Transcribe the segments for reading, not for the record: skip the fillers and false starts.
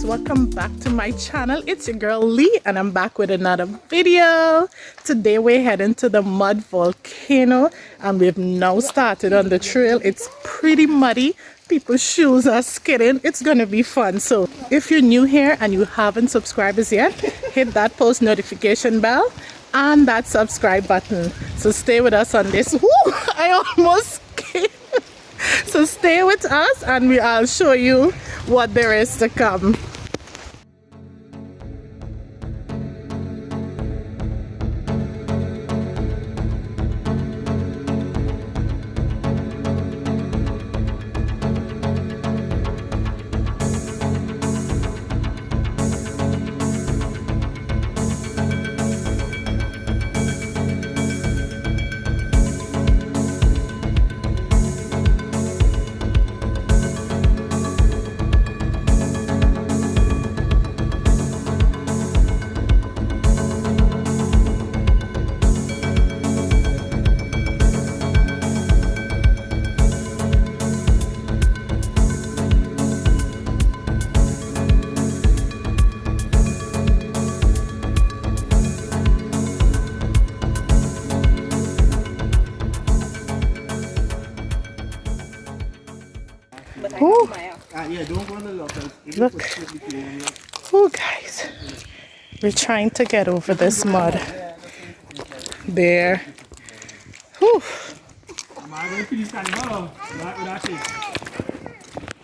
Welcome back to my channel. It's your girl Lee and I'm back with another video. Today we're heading to the mud volcano and we've now started on the trail. It's pretty muddy. People's shoes are skidding. It's gonna be fun. So if you're new here and you haven't subscribed as yet, hit that post notification bell and that subscribe button. So stay with us on this. Woo! I almost came. So stay with us and I'll show you what there is to come. Look, oh guys, we're trying to get over this mud. There. Whew.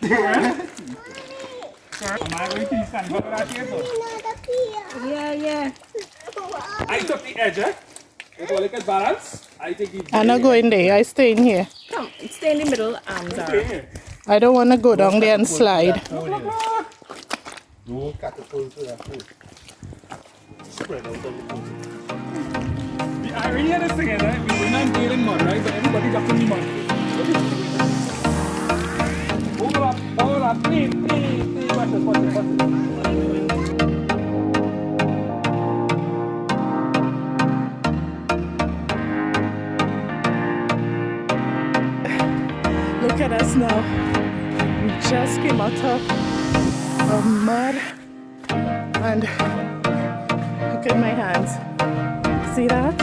Yeah. I took the edge, eh? With all like balance. I take the. I'm not going there. I stay in here. Come, stay in the middle, Zara. I don't want to go down there and slide. You cut the full to that food. Spread out the food. The irony of this thing is, right? We're not dealing mud, right? But everybody's up in the mud. Hold up, please. Watch this. Look at us now. We just came out of mud and look at my hands. See that?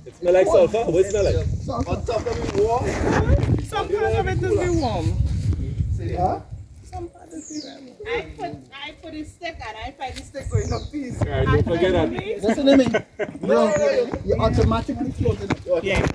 It smells like sulfur. What it smell like? On top of the wall. Some part of it is be warm. Huh? Some part is be warm. I put a stick and I find the stick going up piece. Alright, don't forget that. Listen to me. You automatically float in it. Yeah.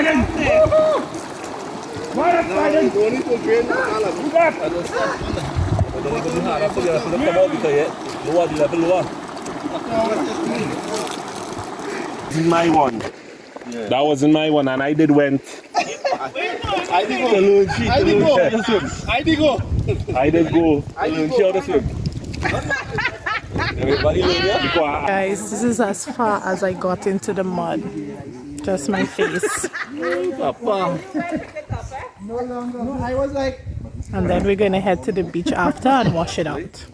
fighting! Why are fighting? Who that? In my one. That wasn't my one, and I did went. I did go. I did go. Guys, this is as far as I got into the mud. Just my face. No longer. No, I was like. And then we're going to head to the beach after and wash it out.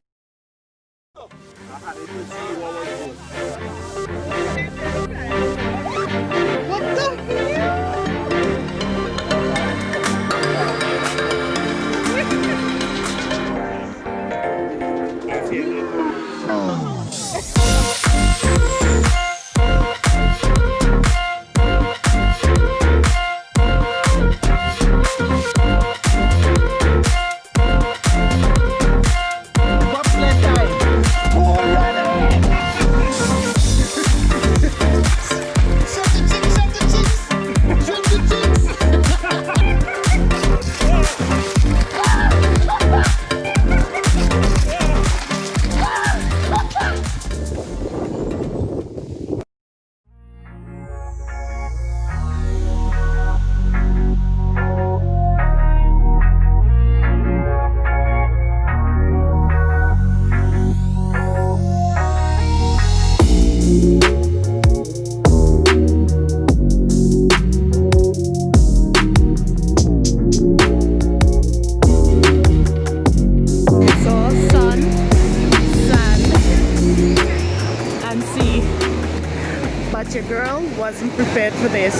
But your girl wasn't prepared for this.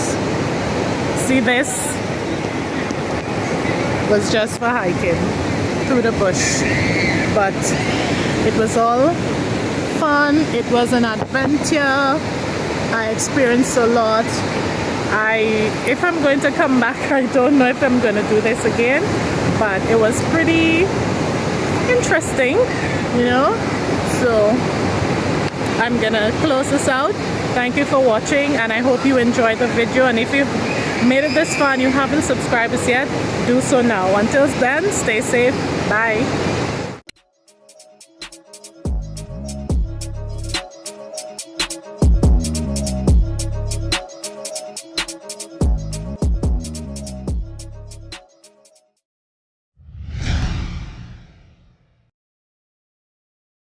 See, this was just for hiking through the bush, but it was all fun. It was an adventure. I experienced a lot. If I'm going to come back, I don't know if I'm going to do this again, but it was pretty interesting, you know. So I'm gonna close this out. Thank you for watching, and I hope you enjoyed the video. And if you've made it this far and you haven't subscribed us yet, do so now. Until then, stay safe. Bye.